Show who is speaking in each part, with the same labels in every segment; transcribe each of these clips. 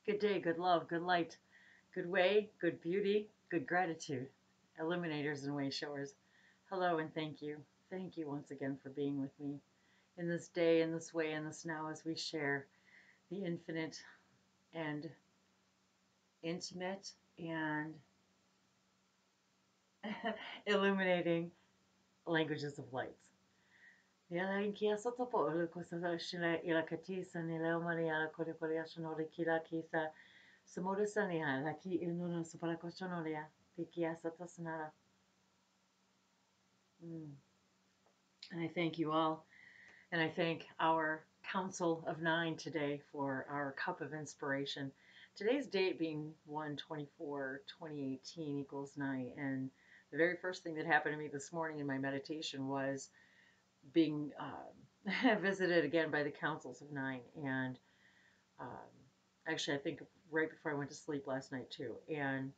Speaker 1: Good day, good love, good light, good way, good beauty, good gratitude. Illuminators and way showers. Hello and thank you. Thank you once again for being with me in this day, in this way, in this now as we share the infinite and intimate and illuminating languages of lights. Yala inkia soto po ulu kosa shila ila katisa ni leo mali ala kore kore ashonori kila kisa samura sania laki inuno supala kochonoria pikia sata sanara. And I thank you all, and I thank our Council of Nine today for our cup of inspiration. Today's date being 1/24/2018 equals 9, and the very first thing that happened to me this morning in my meditation was being visited again by the Councils of Nine, and um, actually I think right before I went to sleep last night too, and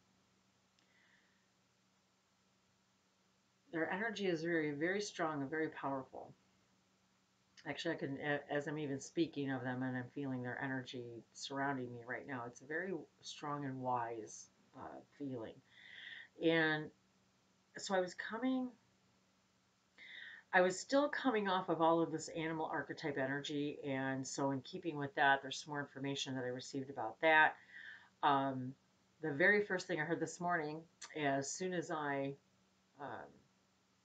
Speaker 1: their energy is very, very strong and very powerful. Actually, I can, as I'm even speaking of them and I'm feeling their energy surrounding me right now, it's a very strong and wise feeling. And so I was still coming off of all of this animal archetype energy. And so, in keeping with that, there's some more information that I received about that. Um, the very first thing I heard this morning, as soon as I um,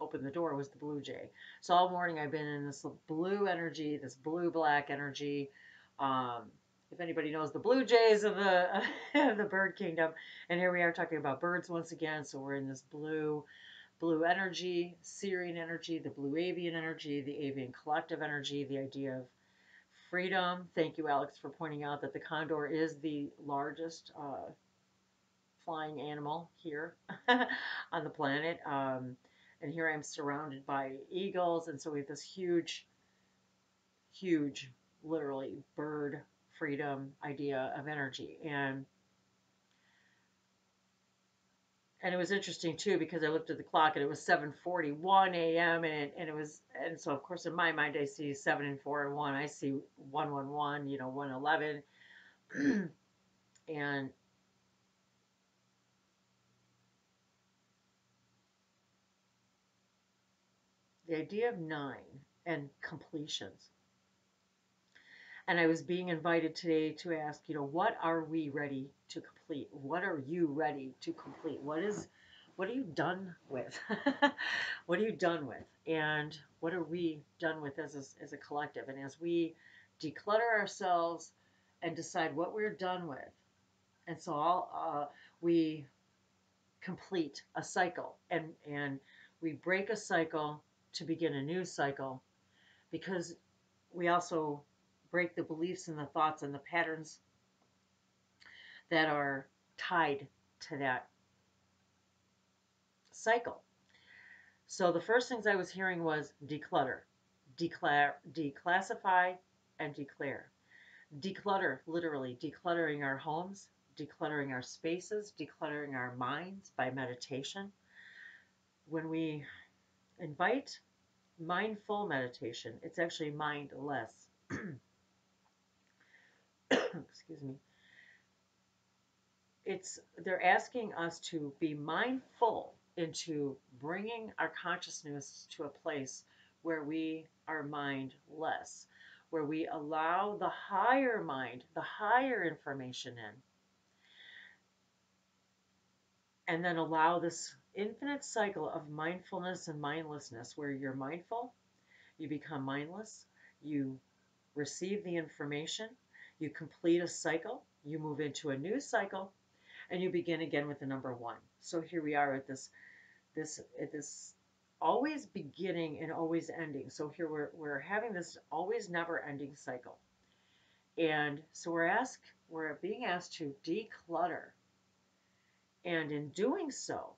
Speaker 1: opened the door, was the blue jay. So all morning I've been in this blue energy, this blue black energy. Um, if anybody knows the blue jays of the the bird kingdom, and here we are talking about birds once again. So we're in this blue energy, Syrian energy, the blue avian energy, the avian collective energy, the idea of freedom. Thank you, Alex, for pointing out that the condor is the largest flying animal here on the planet. And here I'm surrounded by eagles, and so we have this huge, huge, literally bird freedom idea of energy. And it was interesting too because I looked at the clock and it was 7:41 a.m. And so of course in my mind I see 7 and 4 and 1. I see 111, 111, and the idea of 9 and completions. And I was being invited today to ask, what are we ready to complete? What are you ready to complete? What are you done with? What are you done with? And what are we done with as a collective? And as we declutter ourselves and decide what we're done with, and so we complete a cycle, and we break a cycle to begin a new cycle, because we also break the beliefs and the thoughts and the patterns that are tied to that cycle. So the first things I was hearing was declutter, declassify, and declare. Declutter, literally decluttering our homes, decluttering our spaces, decluttering our minds by meditation. When we invite mindful meditation, it's actually mindless. Excuse me. They're asking us to be mindful into bringing our consciousness to a place where we are mindless, where we allow the higher mind, the higher information in, and then allow this infinite cycle of mindfulness and mindlessness, where you're mindful, you become mindless, you receive the information, you complete a cycle, you move into a new cycle, and you begin again with the number 1. So here we are at this always beginning and always ending. So here we're having this always never ending cycle. And so we're being asked to declutter. And in doing so,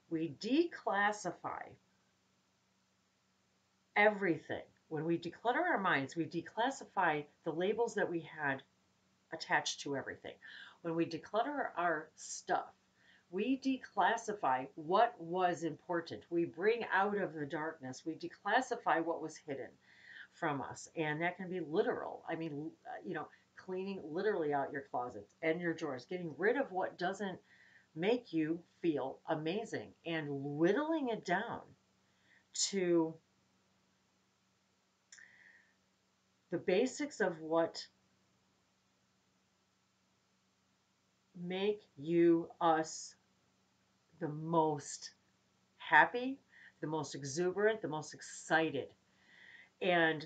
Speaker 1: we declassify everything. When we declutter our minds, we declassify the labels that we had attached to everything. When we declutter our stuff, we declassify what was important. We bring out of the darkness. We declassify what was hidden from us. And that can be literal. I mean, cleaning literally out your closets and your drawers, getting rid of what doesn't make you feel amazing and whittling it down to the basics of what make you us the most happy, the most exuberant, the most excited. And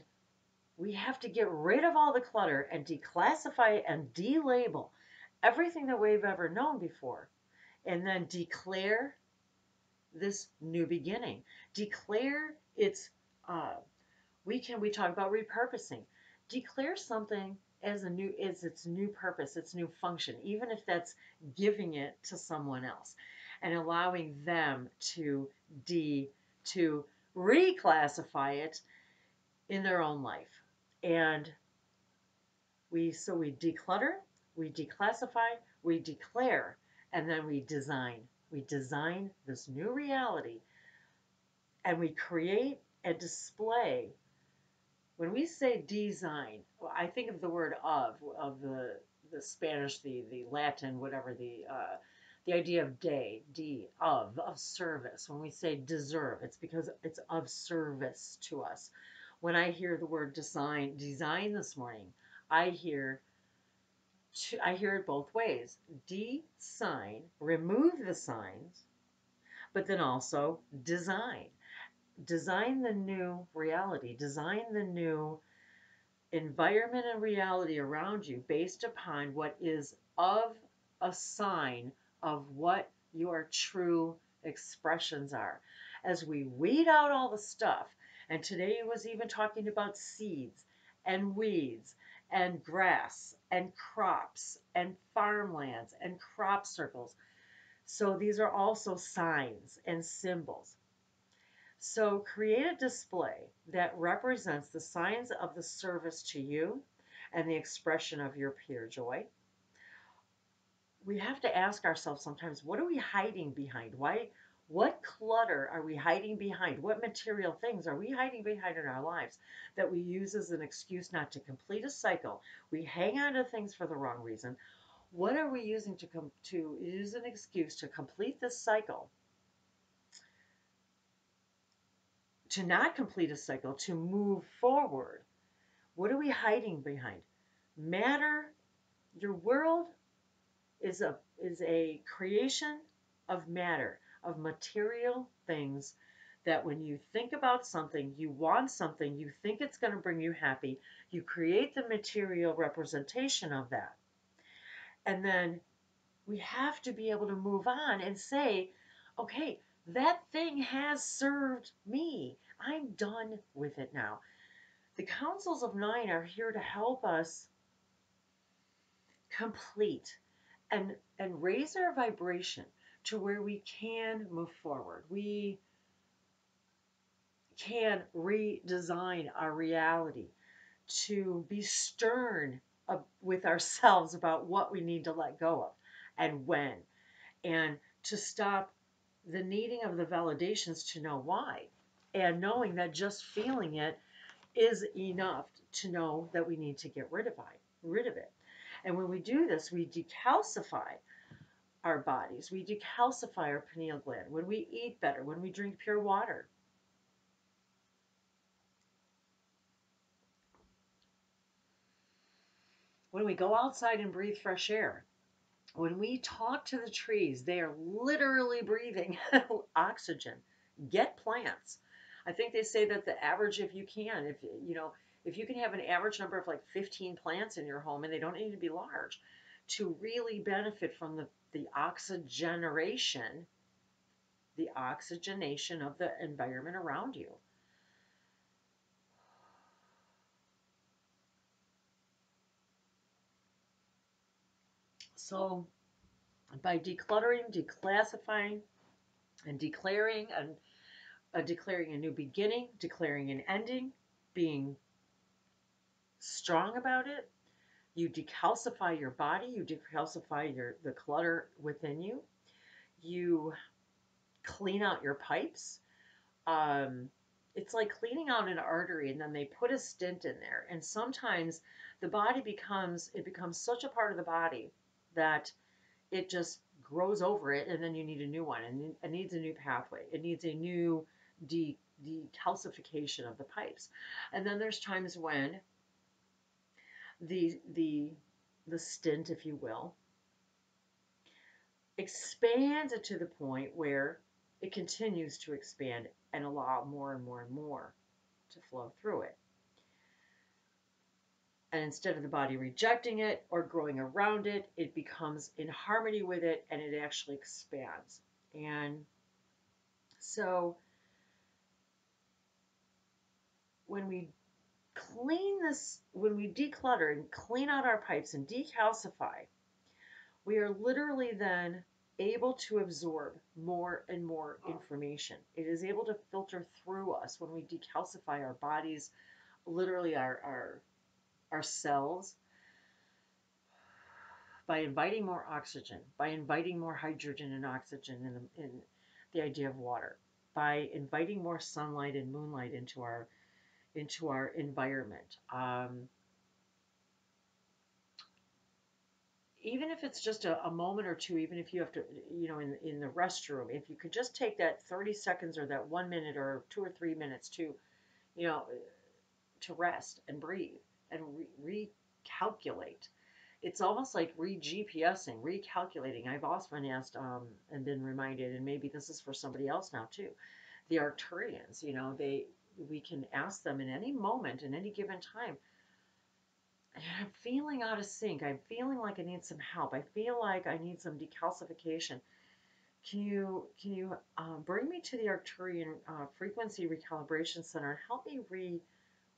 Speaker 1: we have to get rid of all the clutter and declassify and delabel everything that we've ever known before. And then declare this new beginning. Declare its, we talk about repurposing. Declare something as its new purpose, its new function, even if that's giving it to someone else and allowing them to reclassify it in their own life. And we declutter, we declassify, we declare, and then we design. We design this new reality and we create and display. When we say design, I think of the word of the Spanish, the Latin, whatever the idea of of service. When we say deserve, it's because it's of service to us. When I hear the word design this morning, I hear I hear it both ways. Design, remove the signs, but then also design. Design the new reality, design the new environment and reality around you based upon what is of a sign of what your true expressions are. As we weed out all the stuff, and today was even talking about seeds and weeds and grass and crops and farmlands and crop circles. So these are also signs and symbols. So create a display that represents the signs of the service to you and the expression of your pure joy. We have to ask ourselves sometimes, what are we hiding behind? What clutter are we hiding behind? What material things are we hiding behind in our lives that we use as an excuse not to complete a cycle? We hang on to things for the wrong reason. What are we using to use an excuse to complete this cycle, to not complete a cycle, to move forward? What are we hiding behind? Matter, your world is a creation of matter, of material things that when you think about something, you want something, you think it's going to bring you happy, you create the material representation of that. And then we have to be able to move on and say, okay, that thing has served me. I'm done with it now. The councils of nine are here to help us complete and raise our vibration to where we can move forward. We can redesign our reality, to be stern with ourselves about what we need to let go of and when, and to stop the needing of the validations to know why, and knowing that just feeling it is enough to know that we need to get rid of it. And when we do this, we decalcify our bodies. We decalcify our pineal gland. When we eat better, when we drink pure water. When we go outside and breathe fresh air. When we talk to the trees, they are literally breathing oxygen. Get plants. I think they say that the average, if you can, if you can have an average number of like 15 plants in your home, and they don't need to be large, to really benefit from the oxygenation of the environment around you. So by decluttering, declassifying, and declaring a new beginning, declaring an ending, being strong about it, you decalcify your body, you decalcify the clutter within you, you clean out your pipes. It's like cleaning out an artery and then they put a stent in there. And sometimes the body becomes, it becomes such a part of the body that it just grows over it, and then you need a new one, and it needs a new pathway. It needs a new decalcification of the pipes. And then there's times when the the the stint, if you will, expands it to the point where it continues to expand and allow more and more and more to flow through it. And instead of the body rejecting it or growing around it, it becomes in harmony with it and it actually expands. And so when we clean this, when we declutter and clean out our pipes and decalcify, we are literally then able to absorb more and more information. It is able to filter through us when we decalcify our bodies, literally our cells, by inviting more oxygen, by inviting more hydrogen and oxygen in the idea of water, by inviting more sunlight and moonlight into our environment. Even if it's just a moment or two, even if you have to, in the restroom, if you could just take that 30 seconds or that 1 minute or 2 or 3 minutes to, you know, to rest and breathe and recalculate. It's almost like re-GPSing, recalculating. I've often asked and been reminded, and maybe this is for somebody else now too, the Arcturians, we can ask them in any moment, in any given time, I'm feeling out of sync. I'm feeling like I need some help. I feel like I need some decalcification. Can you bring me to the Arcturian Frequency Recalibration Center and help me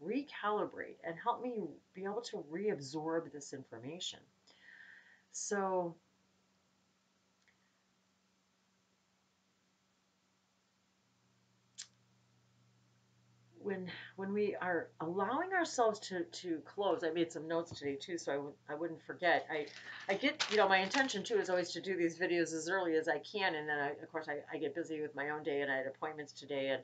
Speaker 1: recalibrate and help me be able to reabsorb this information? So when we are allowing ourselves to close, I made some notes today too, so I wouldn't forget. I get, my intention too is always to do these videos as early as I can, and then of course I get busy with my own day, and I had appointments today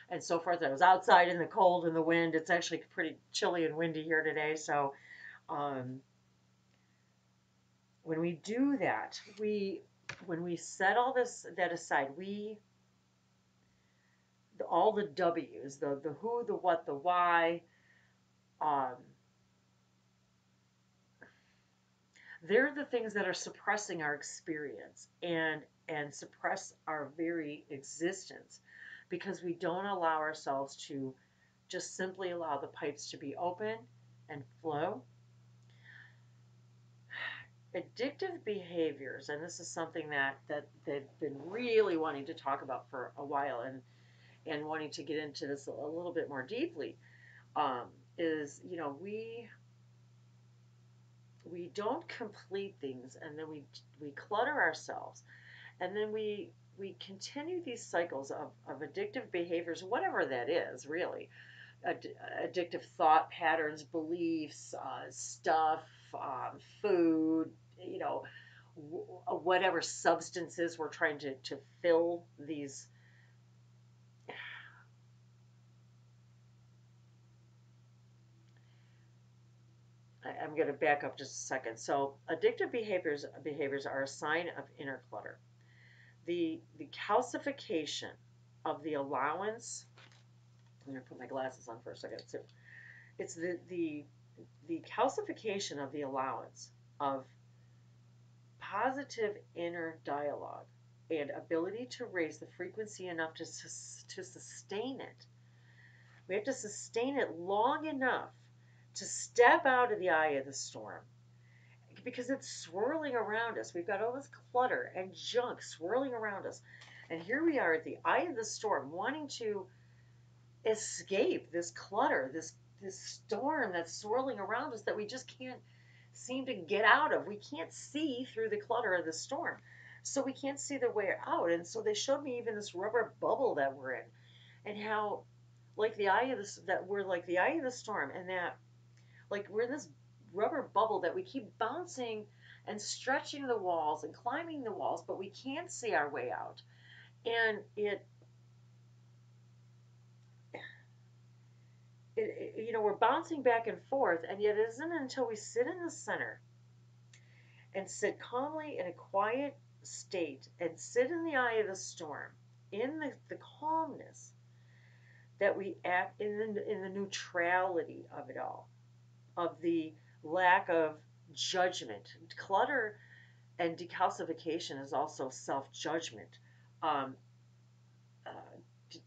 Speaker 1: and so forth. I was outside in the cold and the wind. It's actually pretty chilly and windy here today, so when we do that, when we set all that aside, all the W's, the who, the what, the why, um, they're the things that are suppressing our experience and suppress our very existence, because we don't allow ourselves to just simply allow the pipes to be open and flow. Addictive behaviors, and this is something that they've been really wanting to talk about for a while, and wanting to get into this a little bit more deeply, um, is, we don't complete things, and then we clutter ourselves, and then we continue these cycles of addictive behaviors, whatever that is, really. Addictive thought patterns, beliefs, stuff, food, whatever substances we're trying to fill these. I'm going to back up just a second. So addictive behaviors are a sign of inner clutter. The calcification of the allowance. I'm going to put my glasses on for a second. So it's the calcification of the allowance of positive inner dialogue and ability to raise the frequency enough to sustain it. We have to sustain it long enough to step out of the eye of the storm, because it's swirling around us. We've got all this clutter and junk swirling around us. And here we are at the eye of the storm, wanting to escape this clutter, this storm that's swirling around us that we just can't seem to get out of. We can't see through the clutter of the storm. So we can't see the way out. And so they showed me even this rubber bubble that we're in, and how like the eye of this that we're like the eye of the storm, and that like we're in this rubber bubble that we keep bouncing and stretching the walls and climbing the walls, but we can't see our way out. And we're bouncing back and forth, and yet it isn't until we sit in the center and sit calmly in a quiet state and sit in the eye of the storm, in the calmness, that we act in the neutrality of it all, of the lack of judgment. Clutter and decalcification is also self-judgment. Um,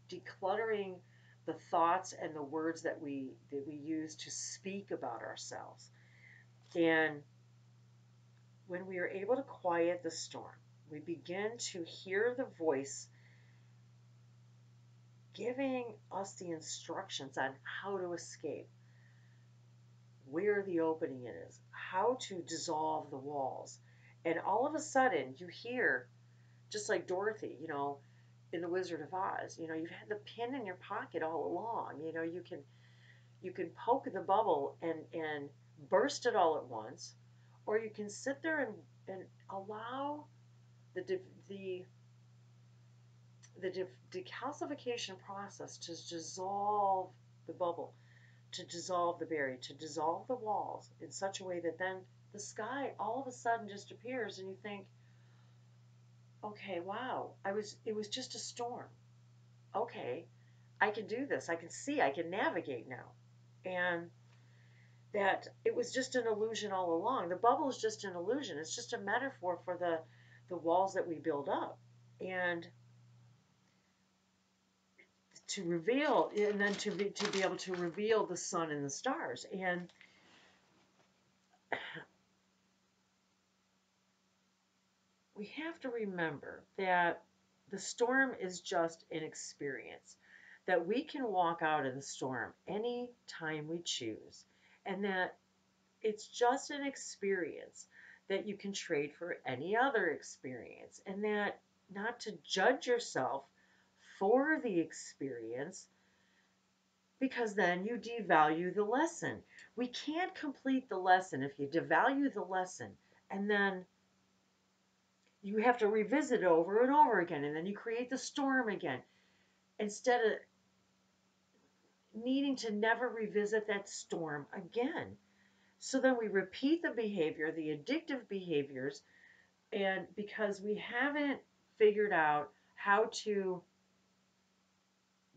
Speaker 1: Decluttering the thoughts and the words that we use to speak about ourselves. And when we are able to quiet the storm, we begin to hear the voice giving us the instructions on how to escape, where the opening is, how to dissolve the walls. And all of a sudden, you hear, just like Dorothy, in The Wizard of Oz, you've had the pin in your pocket all along. You can poke the bubble and burst it all at once, or you can sit there and allow the the the decalcification process to dissolve the bubble, to dissolve the barrier, to dissolve the walls in such a way that then the sky all of a sudden just appears, and you think, okay, wow, it was just a storm. Okay, I can do this. I can see, I can navigate now. And that it was just an illusion all along. The bubble is just an illusion. It's just a metaphor for the walls that we build up. And to reveal, and then to be able to reveal the sun and the stars. And we have to remember that the storm is just an experience, that we can walk out of the storm any time we choose, and that it's just an experience that you can trade for any other experience, and that not to judge yourself for the experience, because then you devalue the lesson. We can't complete the lesson if you devalue the lesson, and then you have to revisit it over and over again, and then you create the storm again, instead of needing to never revisit that storm again. So then we repeat the behavior, the addictive behaviors, and because we haven't figured out how to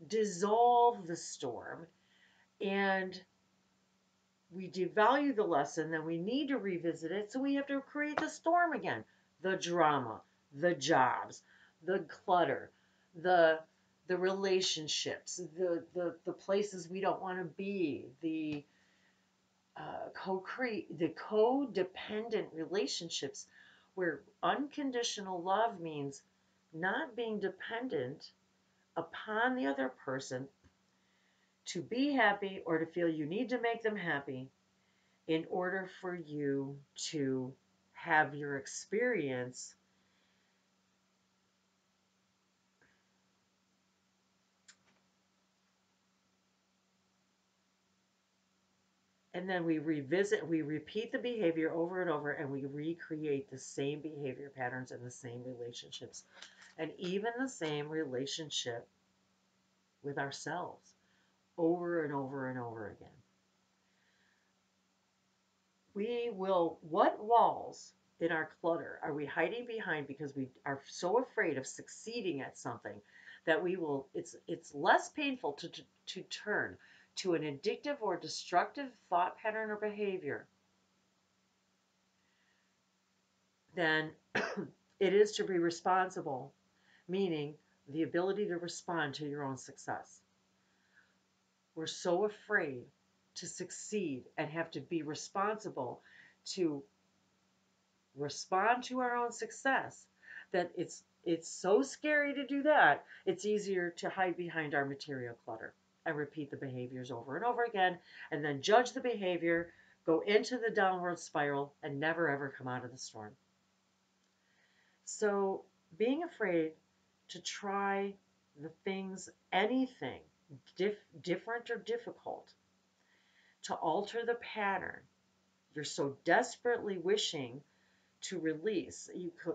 Speaker 1: dissolve the storm, and we devalue the lesson, then we need to revisit it, so we have to create the storm again. The drama, the jobs, the clutter, the relationships, the places we don't want to be, the codependent relationships, where unconditional love means not being dependent upon the other person to be happy or to feel you need to make them happy in order for you to have your experience. And then we repeat the behavior over and over, and we recreate the same behavior patterns and the same relationships, and even the same relationship with ourselves over and over and over again. What walls in our clutter are we hiding behind because we are so afraid of succeeding at something that it's less painful to turn to an addictive or destructive thought pattern or behavior than it is to be responsible, meaning the ability to respond to your own success. We're so afraid to succeed and have to be responsible to respond to our own success that it's so scary to do that. It's easier to hide behind our material clutter and repeat the behaviors over and over again, and then judge the behavior, go into the downward spiral, and never ever come out of the storm. So being afraid to try the things, anything different or difficult, to alter the pattern you're so desperately wishing to release.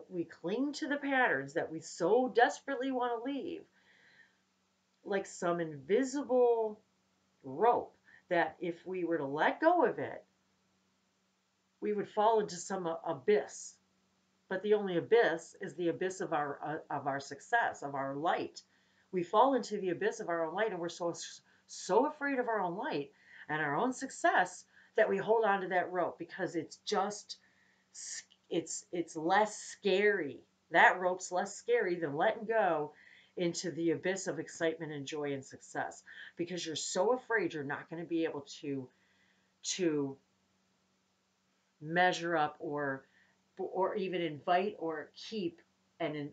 Speaker 1: We cling to the patterns that we so desperately want to leave, like some invisible rope that if we were to let go of it, we would fall into some abyss. But the only abyss is the abyss of our success, of our light. We fall into the abyss of our own light, and we're so afraid of our own light and our own success that we hold on to that rope because it's just it's less scary. That rope's less scary than letting go into the abyss of excitement and joy and success, because you're so afraid you're not going to be able to measure up or even invite or keep and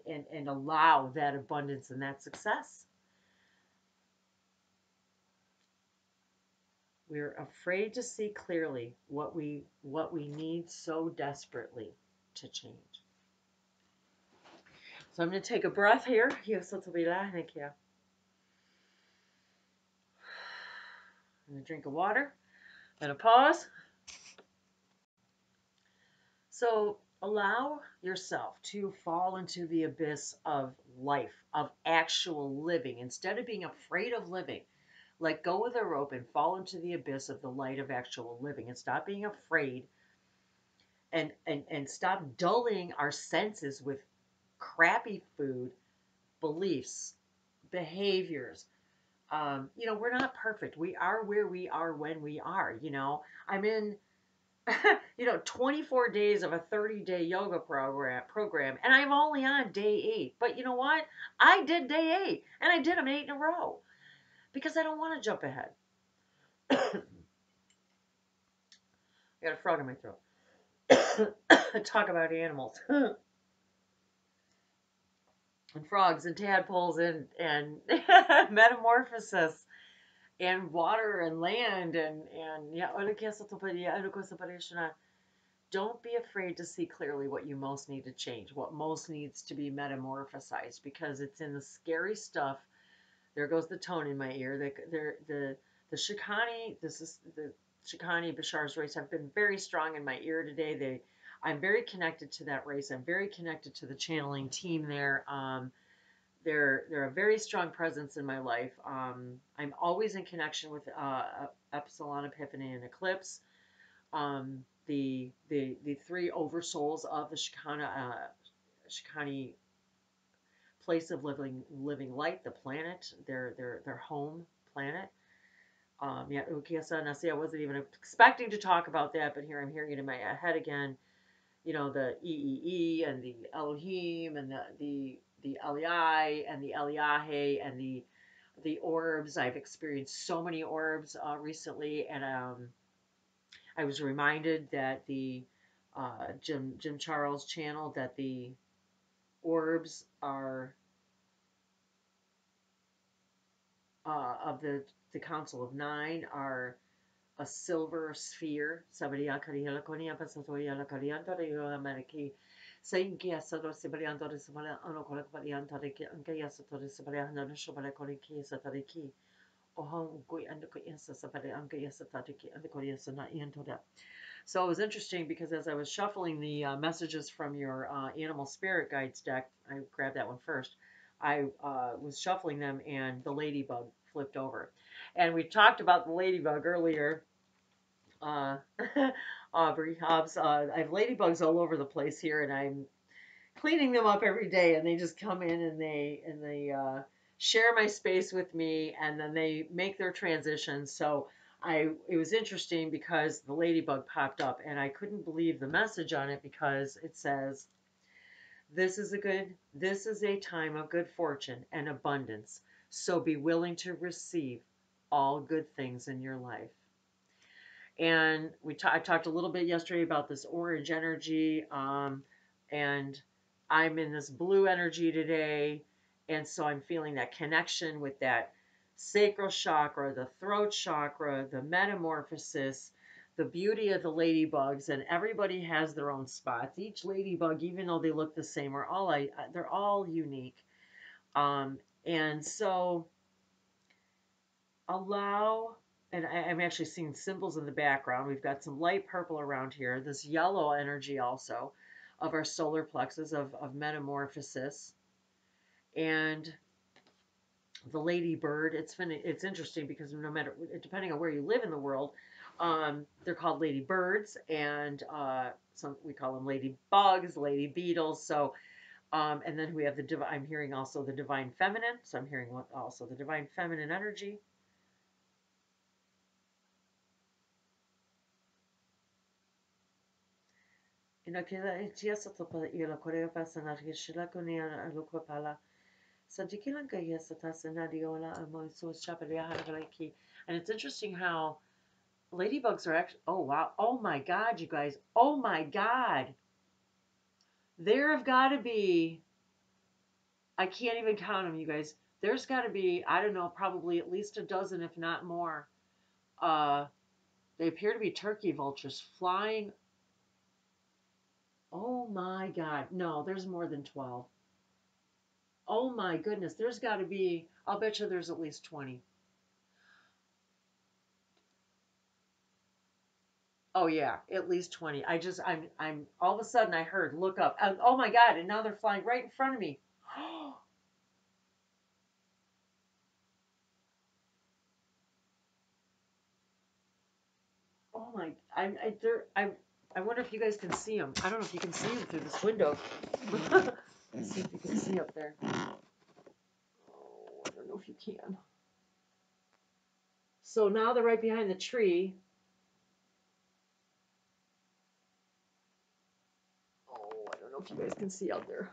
Speaker 1: allow that abundance and that success. We're afraid to see clearly what we need so desperately to change. So I'm going to take a breath here. I'm going to drink of water. I'm going to pause. So allow yourself to fall into the abyss of life, of actual living. Instead of being afraid of living, let go of the rope and fall into the abyss of the light of actual living, and stop being afraid and stop dulling our senses with crappy food, beliefs, behaviors. We're not perfect. We are where we are when we are. I'm in 24 days of a 30-day yoga program, and I'm only on day 8. But you know what? I did day 8, and I did them 8 in a row because I don't want to jump ahead. I got a frog in my throat. Talk about animals. And frogs and tadpoles and metamorphosis and water and land and don't be afraid to see clearly what you most need to change, what most needs to be metamorphosized, because it's in the scary stuff. There goes the tone in my ear. The Shikani, the Shikani Bashar's race have been very strong in my ear today. I'm very connected to that race. I'm very connected to the channeling team there. They're a very strong presence in my life. I'm always in connection with Epsilon, Epiphany, and Eclipse. The 3 oversouls of the Shikani place of living light, the planet, their home planet. I wasn't even expecting to talk about that, but here I'm hearing it in my head again. The EEE and the Elohim and the Eliai and the Eliahe and the orbs. I've experienced so many orbs recently, and I was reminded that the Jim Charles channel, that the orbs are of the Council of 9 are a silver sphere. So it was interesting because as I was shuffling the messages from your animal spirit guides deck, I grabbed that one first. I was shuffling them and the ladybug flipped over. And we talked about the ladybug earlier. Aubrey Hobbs, I have ladybugs all over the place here, and I'm cleaning them up every day, and they just come in and they share my space with me, and then they make their transition. So it was interesting because the ladybug popped up, and I couldn't believe the message on it, because it says, this is a time of good fortune and abundance, so be willing to receive all good things in your life. And I talked a little bit yesterday about this orange energy, and I'm in this blue energy today, and so I'm feeling that connection with that sacral chakra, the throat chakra, the metamorphosis, the beauty of the ladybugs, and everybody has their own spots. Each ladybug, even though they look the same, they're all unique. And so allow, and I'm actually seeing symbols in the background. We've got some light purple around here, this yellow energy also of our solar plexus of metamorphosis. And the lady bird. It's interesting because no matter, depending on where you live in the world, they're called lady birds, and some we call them lady bugs, lady beetles. So and then we have the I'm hearing also the divine feminine. So I'm hearing also the divine feminine energy. Inakila itia sa topa ila korea pasana kishila kunia alukwa pala. Santikilanka yes tasanadiola amo so chaparia hanagalaki. And it's interesting how ladybugs are actually, oh wow, oh my god, you guys, oh my god. There have got to be, I can't even count them, you guys. There's got to be, I don't know, probably at least a dozen, if not more. Uh, they appear to be turkey vultures flying. Oh my god, no, there's more than 12. Oh my goodness, there's got to be, I'll bet you there's at least 20. Oh yeah, at least 20. I'm all of a sudden I heard look up. Oh my god, and now they're flying right in front of me. Oh my, I wonder if you guys can see them. I don't know if you can see them through this window. Let's see if you can see up there. Oh, I don't know if you can. So now they're right behind the tree. Oh, I don't know if you guys can see out there.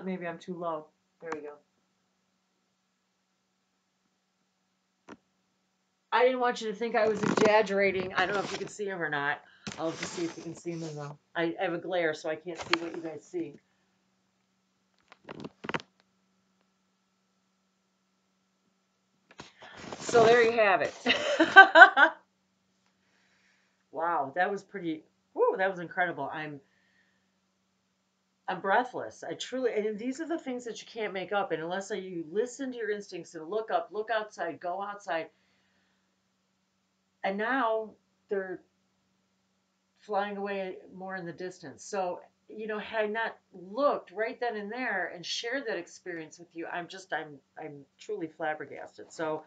Speaker 1: Maybe I'm too low. There we go. I didn't want you to think I was exaggerating. I don't know if you can see them or not. I'll just see if you can see them though. I have a glare, so I can't see what you guys see. So there you have it. Wow, that was pretty. Woo, that was incredible. I'm breathless. I truly, and these are the things that you can't make up. And unless you listen to your instincts and look up, look outside, go outside, and now they're flying away more in the distance. So, had I not looked right then and there and shared that experience with you, I'm truly flabbergasted. So,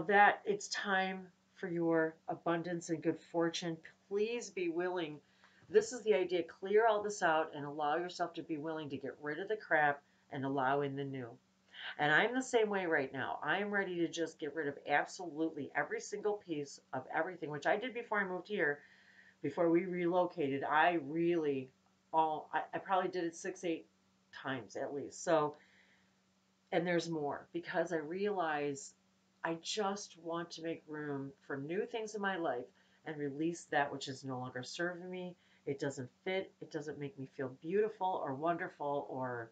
Speaker 1: that it's time for your abundance and good fortune. Please be willing. This is the idea. Clear all this out and allow yourself to be willing to get rid of the crap and allow in the new. And I'm the same way right now. I'm ready to just get rid of absolutely every single piece of everything, which I did before I moved here. Before we relocated, I really I probably did it 6, 8 times at least. So, and there's more because I realize I just want to make room for new things in my life and release that which is no longer serving me. It doesn't fit. It doesn't make me feel beautiful or wonderful or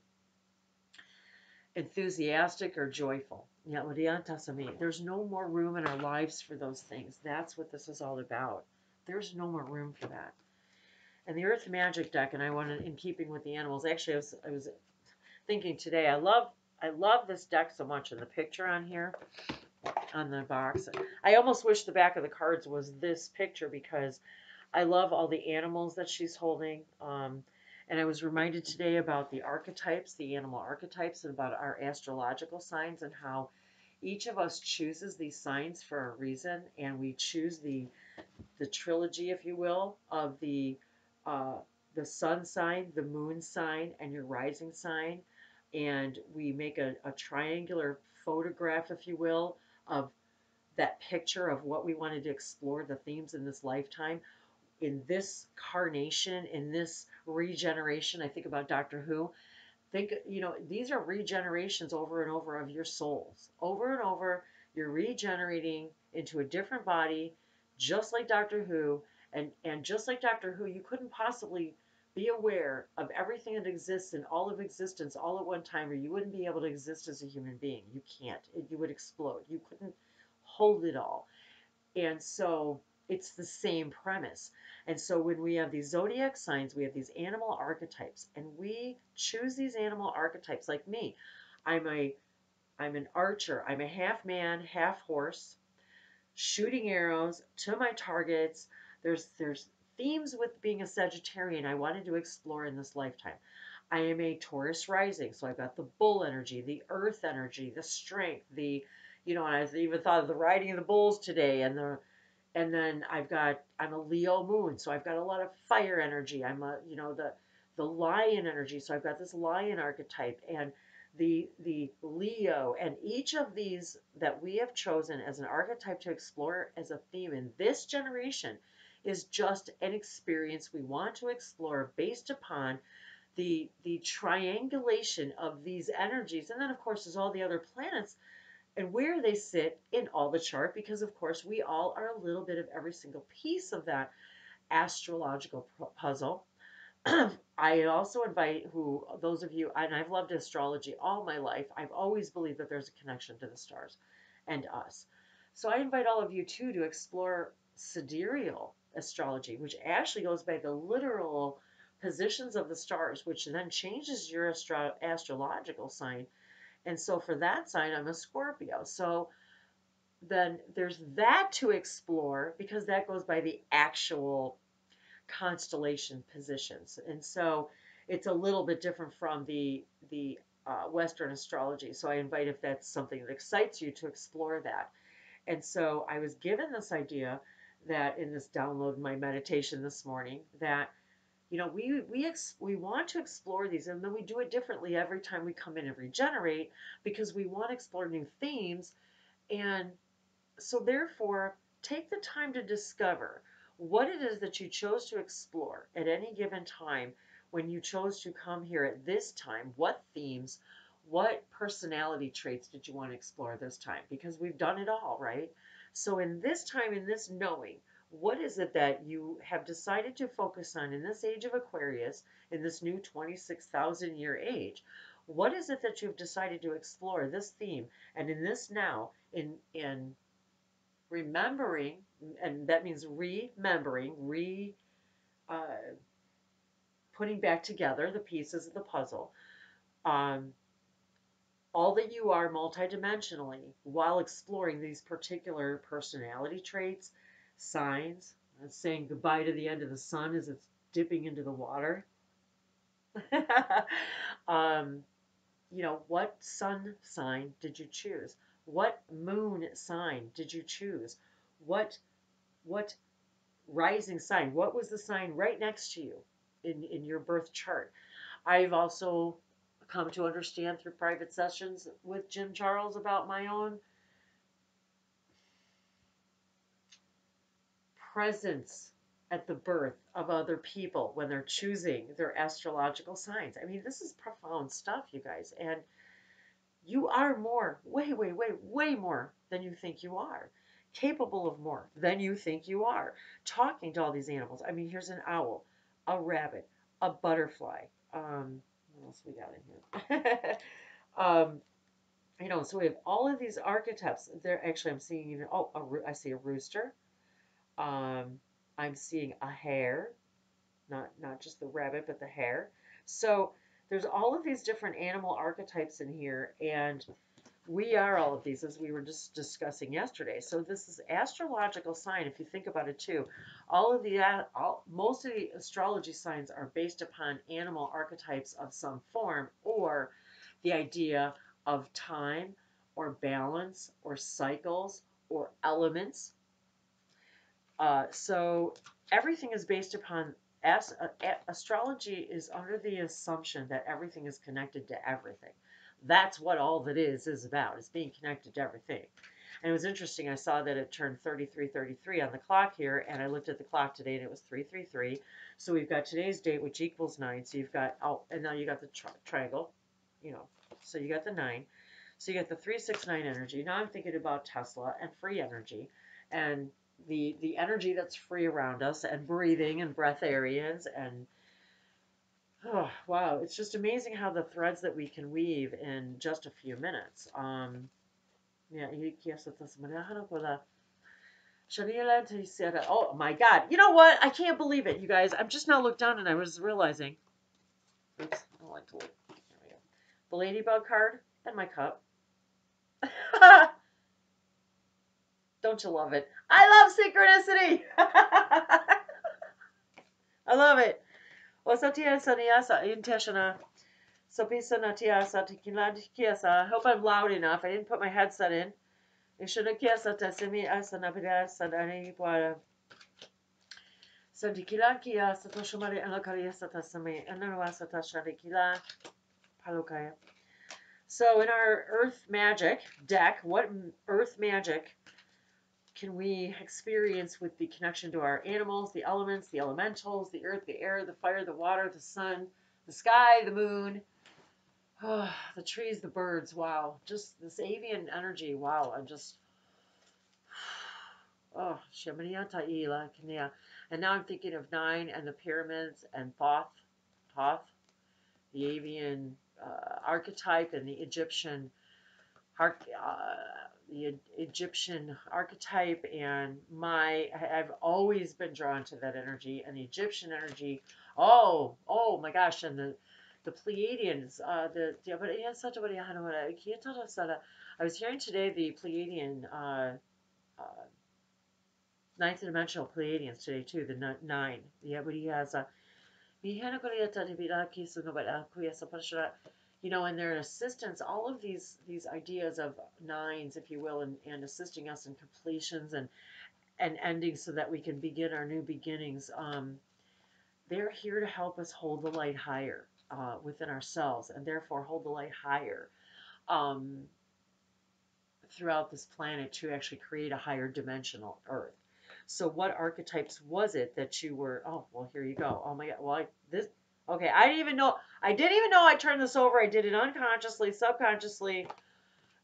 Speaker 1: enthusiastic or joyful. There's no more room in our lives for those things. That's what this is all about. There's no more room for that. And the Earth Magic deck, and I wanted, in keeping with the animals. Actually, I was thinking today. I love this deck so much, and the picture on here on the box. I almost wish the back of the cards was this picture because I love all the animals that she's holding. And I was reminded today about the archetypes, the animal archetypes, and about our astrological signs and how each of us chooses these signs for a reason, and we choose the trilogy, if you will, of uh, the sun sign, the moon sign, and your rising sign, and we make a triangular photograph, if you will, of that picture of what we wanted to explore, the themes in this lifetime in this carnation, in this regeneration. I think about Doctor Who. These are regenerations over and over of your souls. Over and over, you're regenerating into a different body, just like Doctor Who. And just like Doctor Who, you couldn't possibly be aware of everything that exists in all of existence all at one time, or you wouldn't be able to exist as a human being. You can't. You would explode. You couldn't hold it all. And so it's the same premise. And so when we have these zodiac signs, we have these animal archetypes, and we choose these animal archetypes. Like me, I'm a I'm an archer. I'm a half man, half horse, shooting arrows to my targets. There's themes with being a Sagittarian I wanted to explore in this lifetime. I am a Taurus rising, so I've got the bull energy, the earth energy, the strength, and I even thought of the riding of the bulls today, and then I'm a Leo moon, so I've got a lot of fire energy. I'm the lion energy, so I've got this lion archetype and the Leo, and each of these that we have chosen as an archetype to explore as a theme in this generation is just an experience we want to explore based upon the triangulation of these energies. And then of course there's all the other planets and where they sit in all the chart, because of course we all are a little bit of every single piece of that astrological puzzle. I also invite those of you, and I've loved astrology all my life. I've always believed that there's a connection to the stars and us. So I invite all of you too to explore sidereal astrology, which actually goes by the literal positions of the stars, which then changes your astrological sign. And so for that sign, I'm a Scorpio. So then there's that to explore because that goes by the actual constellation positions. And so it's a little bit different from the Western astrology. So I invite, if that's something that excites you, to explore that. And so I was given this idea that in this download in my meditation this morning that we want to explore these, and then we do it differently every time we come in and regenerate because we want to explore new themes. And so therefore, take the time to discover what it is that you chose to explore at any given time when you chose to come here at this time. What themes, what personality traits did you want to explore this time? Because we've done it all, right? So in this time, in this knowing, what is it that you have decided to focus on in this age of Aquarius, in this new 26,000 year age? What is it that you've decided to explore this theme? And in this now, in remembering, and that means remembering, uh, putting back together the pieces of the puzzle, um, all that you are multidimensionally while exploring these particular personality traits, signs, saying goodbye to the end of the sun as it's dipping into the water. um, what sun sign did you choose? What moon sign did you choose? What rising sign? What was the sign right next to you in your birth chart? I've also come to understand through private sessions with Jim Charles about my own presence at the birth of other people when they're choosing their astrological signs. I mean, this is profound stuff, you guys. And you are more, way, way, way, way more than you think you are. Capable of more than you think you are. Talking to all these animals. I mean, here's an owl, a rabbit, a butterfly. What else we got in here? So we have all of these archetypes. There, actually, I'm seeing even. Oh, I see a rooster. Um, I'm seeing a hare, not just the rabbit, but the hare. So there's all of these different animal archetypes in here, and we are all of these, as we were just discussing yesterday. So this is astrological sign. If you think about it too, most of the astrology signs are based upon animal archetypes of some form, or the idea of time, or balance, or cycles, or elements. So everything is based upon astrology is under the assumption that everything is connected to everything. That's what all that is about. It's being connected to everything. And it was interesting. I saw that it turned 33:33 on the clock here, and I looked at the clock today, and it was 3:33. So we've got today's date, which equals 9. So you've got and now you got the triangle, So you got the 9. So you got the 369 energy. Now I'm thinking about Tesla and free energy, and the energy that's free around us, and breathing and breath areas, and oh wow, it's just amazing how the threads that we can weave in just a few minutes. Oh my God, you know what? I can't believe it, you guys. I'm just now looked down and I was realizing, oops, I don't like to look. There we go. The ladybug card and my cup. Don't you love it? I love synchronicity. I love it. Ostatnia Saniasa Inteshana. So pisa natiasa tikinadikiasa. I hope I'm loud enough. I didn't put my headset in. Ishunakiasa tasimi asanapida sadani para. Sadikilakia satoshomari alakaria satasami ananawasa tashadikila palukaya. So in our Earth Magic deck, what Earth Magic can we experience with the connection to our animals, the elements, the elementals, the earth, the air, the fire, the water, the sun, the sky, the moon, the trees, the birds? Wow. Just this avian energy. Wow. I'm just, oh, Shemaniata Ila Kania. And now I'm thinking of 9 and the pyramids and Thoth, the avian archetype, and the Egyptian archetype, and I've always been drawn to that energy and the Egyptian energy. Oh my gosh, and the Pleiadians, I was hearing today the Pleiadian, ninth dimensional Pleiadians today too, the 9. Yeah, but he has a and their assistance, all of these ideas of 9s, if you will, and assisting us in completions and endings so that we can begin our new beginnings. They're here to help us hold the light higher within ourselves, and therefore hold the light higher throughout this planet to actually create a higher dimensional Earth. So what archetypes was it that you were? Oh, well, here you go. Oh my God. Well, okay. I didn't even know I turned this over. I did it unconsciously, subconsciously.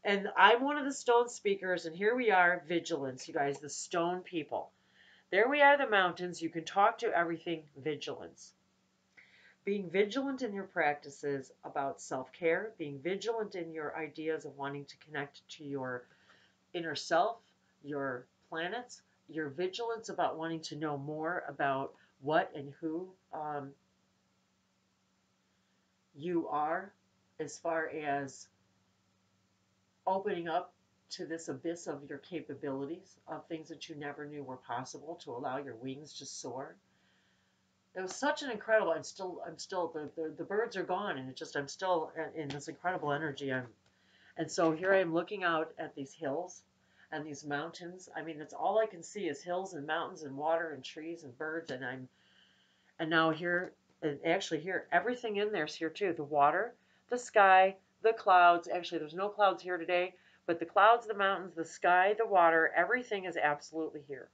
Speaker 1: And I'm one of the stone speakers. And here we are, vigilance, you guys, the stone people. There we are, the mountains. You can talk to everything, vigilance. Being vigilant in your practices about self-care, being vigilant in your ideas of wanting to connect to your inner self, your planets, your vigilance about wanting to know more about what and who you are, as far as opening up to this abyss of your capabilities, of things that you never knew were possible, to allow your wings to soar. It was such an incredible. I'm still the birds are gone, and I'm still in this incredible energy. And so here I am looking out at these hills and these mountains. I mean, it's all I can see is hills and mountains and water and trees and birds. And now here, and actually here, everything in there's here too. The water, the sky, the clouds. Actually, there's no clouds here today, but the clouds, the mountains, the sky, the water, everything is absolutely here.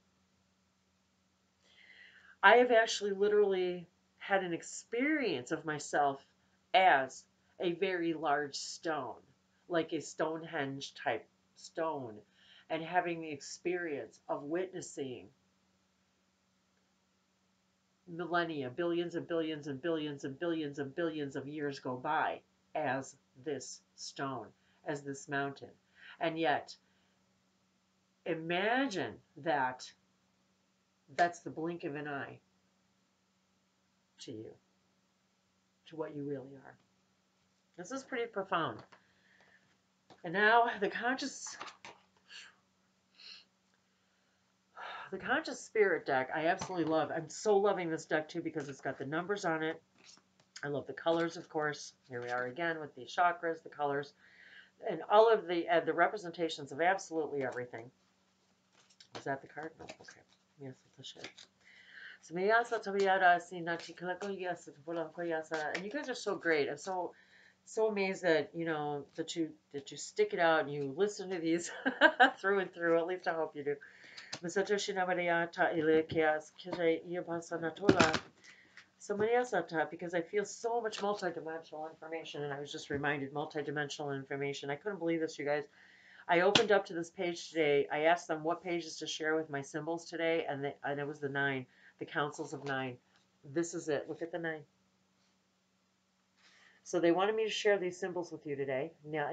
Speaker 1: I have actually literally had an experience of myself as a very large stone, like a Stonehenge type stone, and having the experience of witnessing millennia, billions and billions and billions and billions and billions of years go by as this stone, as this mountain. And yet, imagine that that's the blink of an eye to you, to what you really are. This is pretty profound. And now the conscious spirit deck, I absolutely love. I'm so loving this deck too because it's got the numbers on it. I love the colors, of course. Here we are again with the chakras, the colors, and all of the representations of absolutely everything. Is that the card? No. Okay. Yes, it's a shit. And you guys are so great. I'm so amazed that that you stick it out and you listen to these through and through. At least I hope you do. Because I feel so much multidimensional information, and I was just reminded multidimensional information. I couldn't believe this, you guys. I opened up to this page today. I asked them what pages to share with my symbols today, and it was the 9, the councils of 9. This is it. Look at the 9. So they wanted me to share these symbols with you today. Now,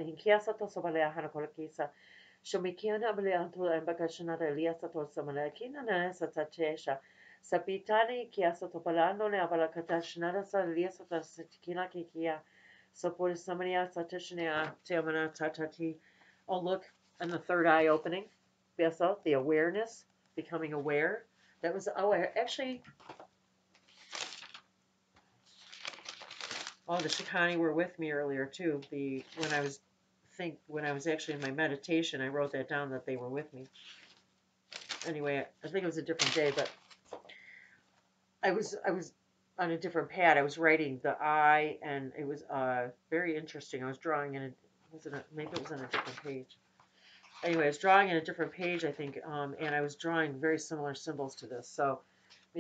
Speaker 1: Sapitani kiasa topalano ne abalakatashna sa liasa tikina kikia. So por samania satashnia temana tatati. Oh look, and the third eye opening. Beso, the awareness, becoming aware. That was I actually Oh, the Shikani were with me earlier too. When I was actually in my meditation, I wrote that down that they were with me. Anyway, I think it was a different day, but I was on a different pad. I was writing the I, and it was very interesting. I was drawing in maybe it was on a different page. Anyway, I was drawing in a different page, I think, and I was drawing very similar symbols to this. So so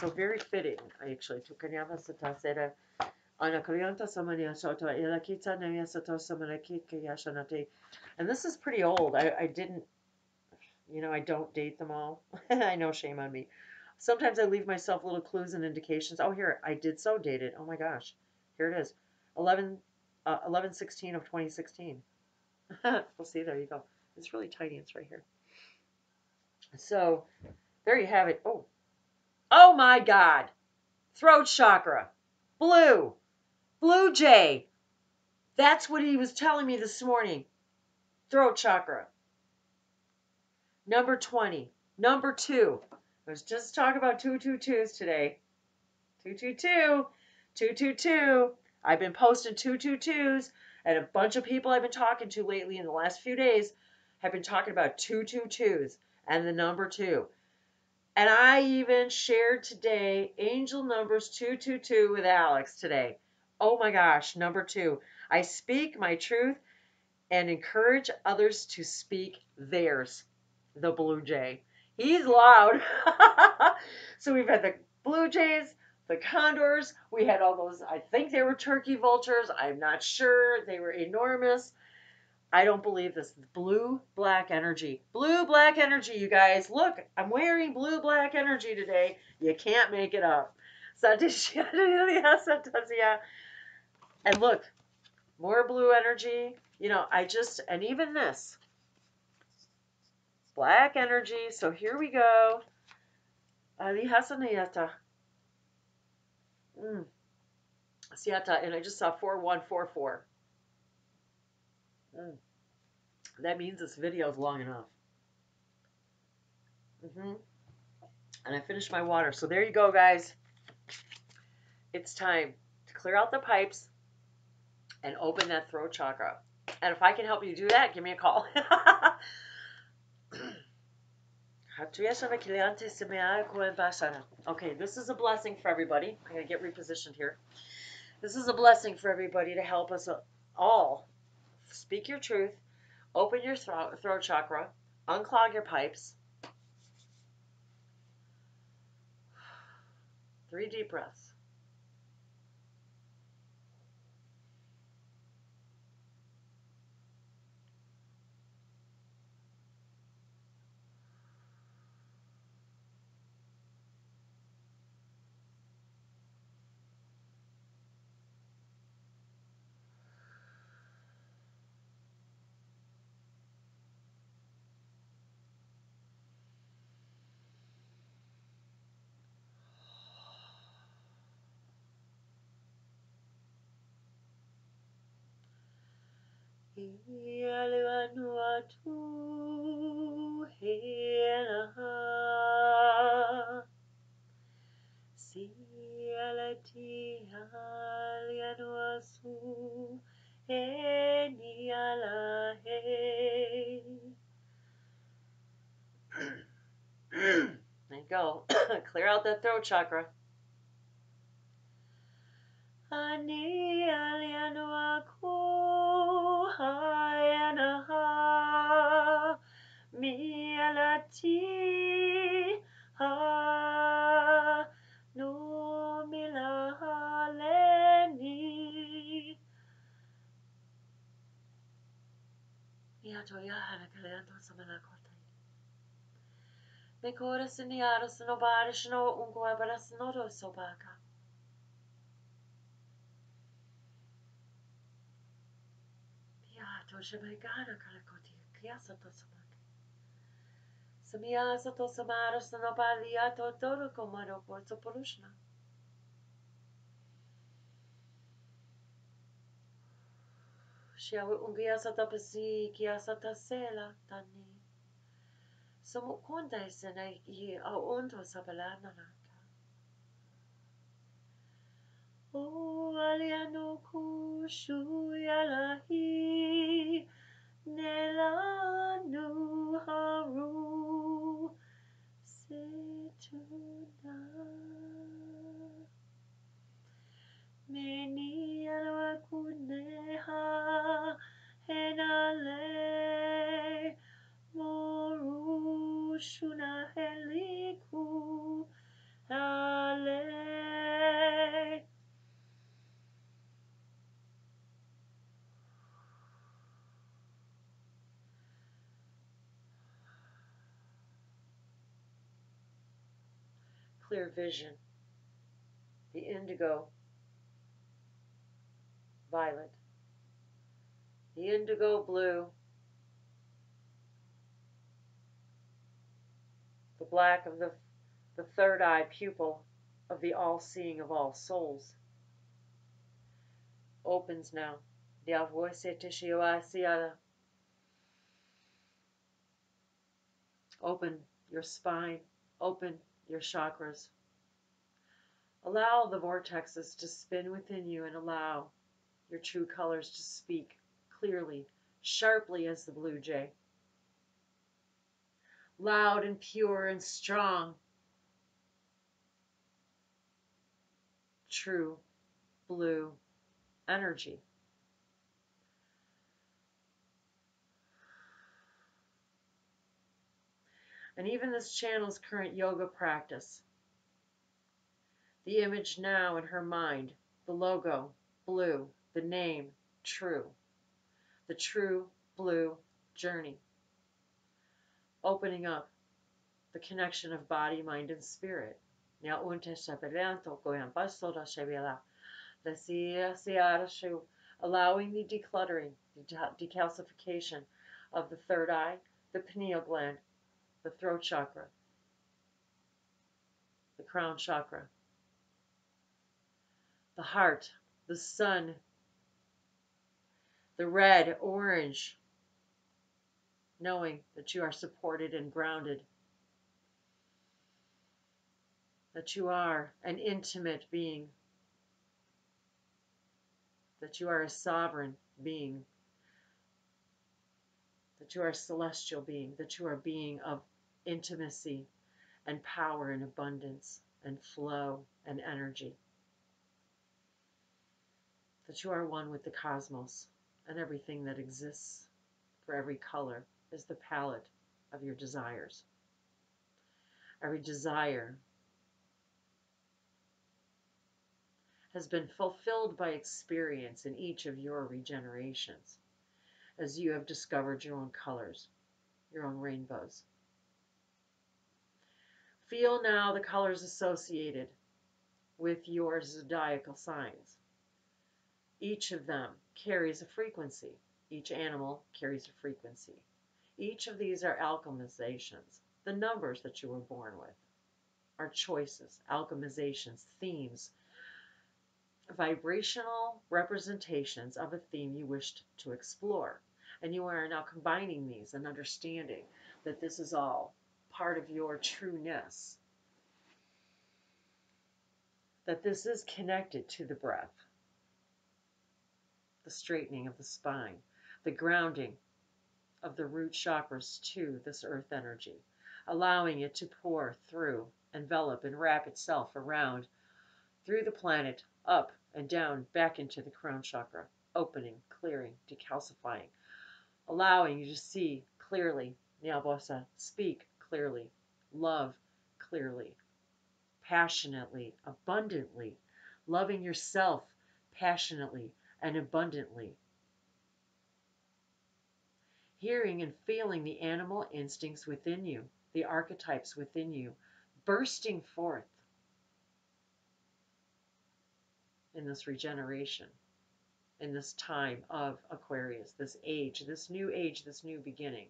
Speaker 1: very fitting, actually. And this is pretty old. I didn't, I don't date them all. I know, shame on me. Sometimes I leave myself little clues and indications. Oh, here, I did so date it. Oh my gosh. Here it is. 11/16 of 2016. We'll see, there you go. It's really tiny. It's right here. So there you have it. Oh my God. Throat chakra. Blue. Blue jay. That's what he was telling me this morning. Throat chakra. Number 20. Number 2. I was just talking about 222s today. 222. 222. I've been posting 222s, and a bunch of people I've been talking to lately in the last few days have been talking about 222s and the number 2. And I even shared today angel numbers 222 with Alex today. Oh my gosh, number 2. I speak my truth and encourage others to speak theirs. The blue jay. He's loud. So we've had the blue jays, the condors. We had all those, I think they were turkey vultures. I'm not sure. They were enormous. I don't believe this. Blue-black energy. Blue-black energy, you guys. Look, I'm wearing blue-black energy today. You can't make it up. And look, more blue energy. And even this. Black energy. So here we go. Siata. And I just saw 4144. That means this video is long enough. And I finished my water. So there you go, guys. It's time to clear out the pipes and open that throat chakra. And if I can help you do that, give me a call. Okay, this is a blessing for everybody. I'm going to get repositioned here. This is a blessing for everybody to help us all speak your truth, open your throat chakra, unclog your pipes. 3 deep breaths. There you go. Clear out that throat chakra. Shuyalahi Nelanu Haru Setuna Meni Alakuneha Henale Moru Shuna Heliku Ale. Clear vision, the indigo violet, the indigo blue, the black of the third eye pupil of the all-seeing of all souls opens now. Open your spine, open your chakras. Allow the vortexes to spin within you and allow your true colors to speak clearly, sharply as the blue jay. Loud and pure and strong. True blue energy. And even this channel's current yoga practice, the image now in her mind, the logo, blue, the name, true, the true blue journey, opening up the connection of body, mind, and spirit. Allowing the decluttering, the decalcification of the third eye, the pineal gland, the throat chakra, the crown chakra, the heart, the sun, the red, orange, knowing that you are supported and grounded, that you are an intimate being, that you are a sovereign being, that you are a celestial being, that you are a being of intimacy and power and abundance and flow and energy, that you are one with the cosmos, and everything that exists for every color is the palette of your desires. Every desire has been fulfilled by experience in each of your regenerations as you have discovered your own colors, your own rainbows. Feel now the colors associated with your zodiacal signs. Each of them carries a frequency. Each animal carries a frequency. Each of these are alchemizations. The numbers that you were born with are choices, alchemizations, themes, vibrational representations of a theme you wished to explore. And you are now combining these and understanding that this is all part of your trueness, that this is connected to the breath, the straightening of the spine, the grounding of the root chakras to this earth energy, allowing it to pour through, envelop, and wrap itself around through the planet, up and down, back into the crown chakra, opening, clearing, decalcifying, allowing you to see clearly, Nyalbosa, speak clearly, love clearly, passionately, abundantly, loving yourself passionately and abundantly, hearing and feeling the animal instincts within you, the archetypes within you, bursting forth in this regeneration, in this time of Aquarius, this age, this new beginning.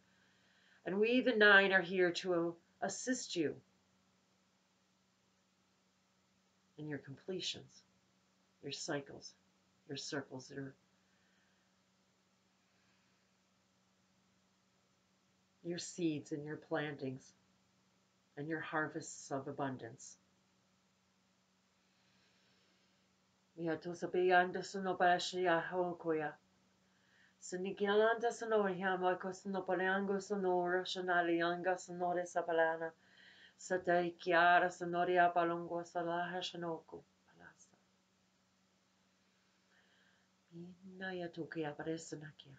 Speaker 1: And we, the 9, are here to assist you in your completions, your cycles, your circles, your seeds and your plantings, and your harvests of abundance. Ya to sa beyanda sa no bashi ya hokoya. Sinikialanda sa no yamako sa no palango sa no rationalianga sa no sa palana. Sa te chiara sa no ria palongo sa la hashanoko. Palasa. Mina ya to kaya paresa na kya.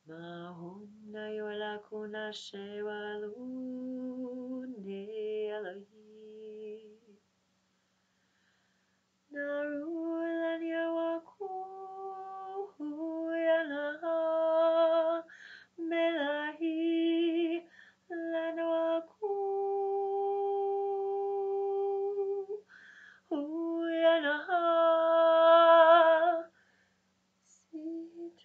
Speaker 1: Mahuna yo la kuna shewa lune alahi. Narulan yawaku yana melahi lanawaku yana situnahi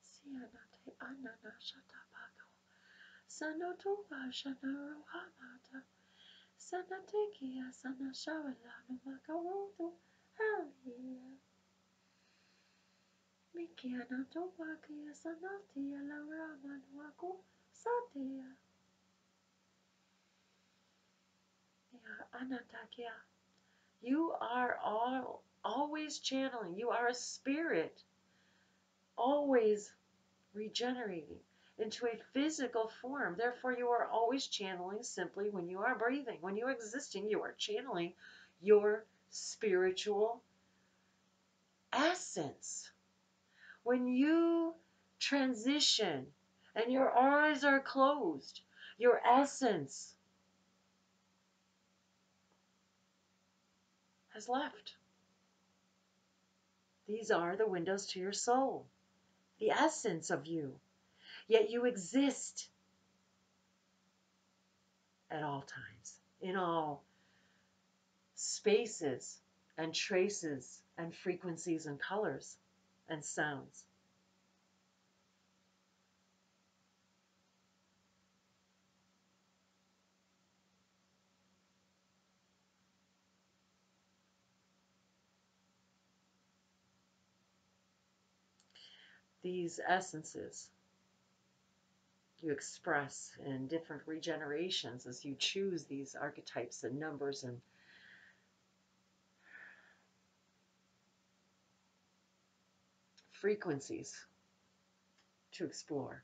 Speaker 1: sianate anana shatabago sanoto bashana rohamata. Sanatekia sana shawalano makaroto halia. Mikiana tobakia sanatia la raman wako satia. Ya anatakia. You are always channeling. You are a spirit, always regenerating into a physical form. Therefore, you are always channeling simply when you are breathing. When you are existing, you are channeling your spiritual essence. When you transition and your eyes are closed, your essence has left. These are the windows to your soul, the essence of you. Yet you exist at all times, in all spaces and traces and frequencies and colors and sounds. These essences you express in different regenerations as you choose these archetypes and numbers and frequencies to explore.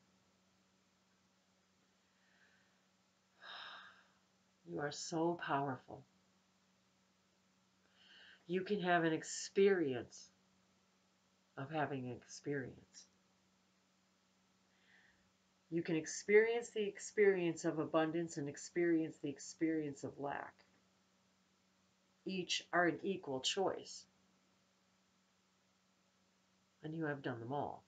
Speaker 1: You are so powerful. You can have an experience of having an experience. You can experience the experience of abundance and experience the experience of lack. Each are an equal choice. And you have done them all.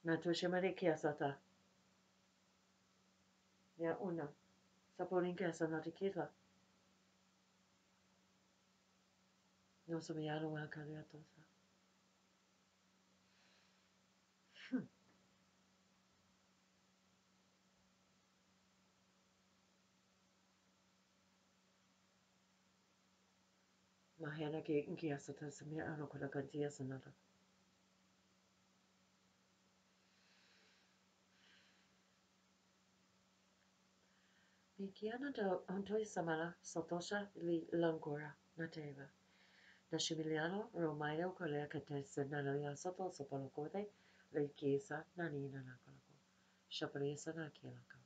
Speaker 1: Natoshamare kiasata. Ya una. Saporin kiasa natikita. No samiyano wa kaliatosa. Mahana ke kiasata samiyano kulakantia sanata. Mikiana do ontoi samana satosha li langora nateva. Nashimiliano Romayo Kolekate Senanalia Soto Sopolocote, Le Chiesa Nanina Nacolaco, Shapresa Nakilaco.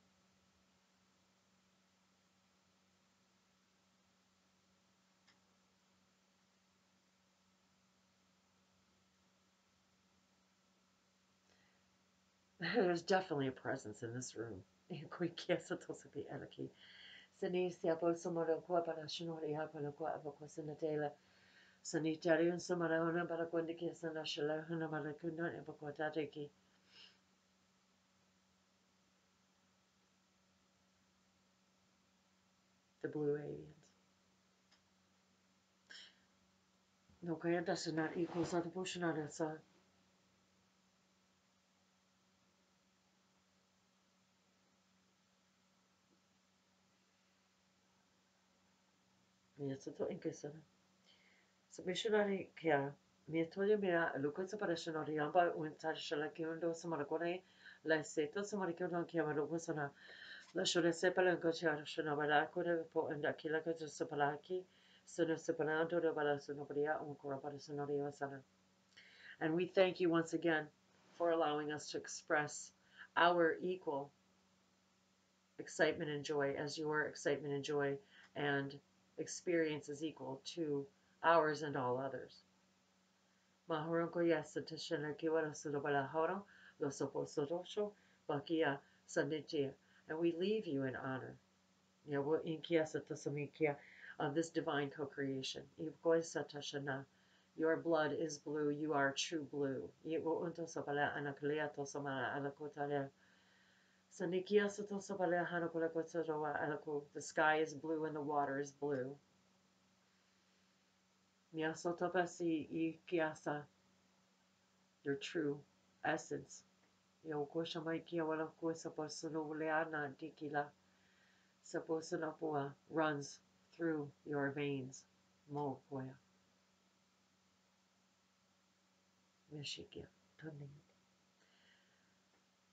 Speaker 1: There's definitely a presence in this room. Qui chiesa tosapi elaki. Senisia Bolsomoro Quapana Shinoria Palaco Avocosinatela. Sanitarian Samarona Baraquindi Sanashala Hanamaracuna Evoquatateki. The blue aliens. No Kayantas are not equals on the Bushanada. Yes, it's all inconsistent. So missionary care.
Speaker 2: Mietolia mea Lucas operation oriamba untashala kiundo samarakone la seto samarikon kiamarubusana la shore sepala gocha shanabala kore po and akila gocha sepalaki sono sepanando de bala sonobria uncorabara sonoria sana. And we thank you once again for allowing us to express our equal excitement and joy as your excitement and joy and experience is equal to ours and all others. Mahoronko yasa tashana kiwara sudobala horo, losopo sodosho, bakia sanitia. And we leave you in honor. Yawo inkiasa tasamikia of this divine co-creation. Ibgoi satashana. Your blood is blue, you are true blue. Iwo untosabala anakalea tosamala alakotale. Sanikia satosabala hanakolakotsarowa alaku. The sky is blue and the water is blue. Miasotopasi ikiasa. Your true essence. Yokoshamaikia walako saposunuleana dikila. Saposunapua runs through your veins. Mokoya. Mishikia.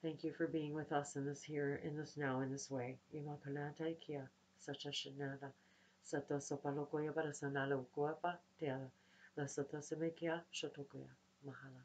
Speaker 2: Thank you for being with us in this here, in this now, in this way. Imakalata ikia. Sacha shanada. Sato sopalokoya barasanala ukoapa tea. La sato semekia shotokoya. Mahala.